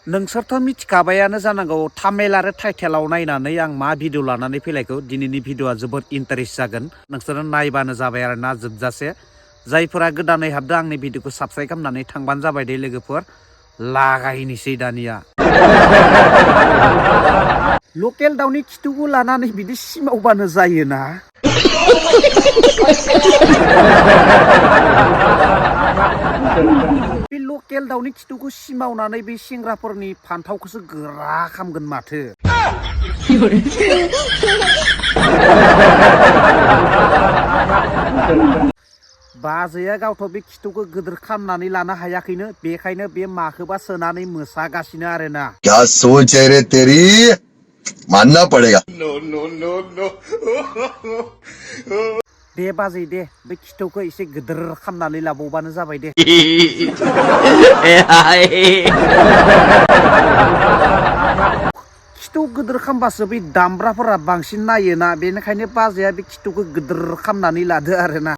नोंसोरथ' मिथिखाबायानो जानांगौ थाम्बनेल आरो टाइटेलाव नायनानै आं मा भिडिअ लानानै फैलायखौ दिनैनि भिडिअआ जोबोद इन्टारेस्ट जागोन नोंसोरो नायबानो जाबाय आरो ना जोबजासे जायफोरा गोदानै हाबदों आंनि भिडिअखौ साबस्क्राइब खालामनानै थांबानो जाबाय दे लोगोफोर लागायनोसै दानिया लकेल दाउनि खिथुखौ लानानै बिदि सिमावबानो जायोना बे लकेल दाउनि खिथुखौ सिमावनानै बे सेंग्राफोरनि फान्थावखौसो गोरा खामगोन माथो बाजैया गावथ' बे खिथुखौ गिदिर खालामनानै लानो हायाखैनो बेखायनो बे माखौबा सोनानै मोसागासिनो आरोना क्या सोच है रे तेरी मानना पड़ेगा दे बाजै दे बे खिथुखौ एसे गिदिर खालामनानै लाबावबानो जाबाय दे खिथु गिदिर खालामबासो बे दामब्राफोरा बांसिन नायोना बेनिखायनो बाजैया बे खिथुखौ गिदिर खालामनानै लादो आरोना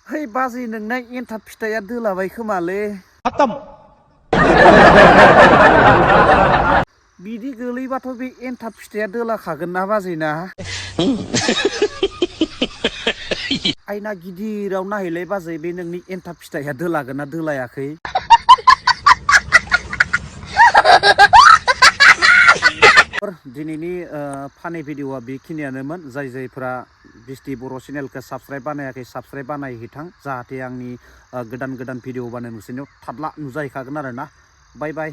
है बाजै नोंना एन्थाब फिथाइया दोलाबाय खोमालै बिदि गोलैबाथ' बे एन्थाब फिथाइया दोलाखागोन ना बाजैना आयना गिदिराव नायहैलाय बाजै बे नोंनि एन्थाब फिथाइया दोलागोन ना दोलायाखै दिनैनि फानि भिडिअआ बेखिनियानोमोन जायफोरा बिस्टि बर' चेनेलखौ साबस्क्राइब बानायाखै साबस्क्राइब बानायहैथां जाहाथे आंनि गोदान भिडिअ बानाय नोंसोरनियाव थाबला नुजाहैखागोन आरोना बाय बाय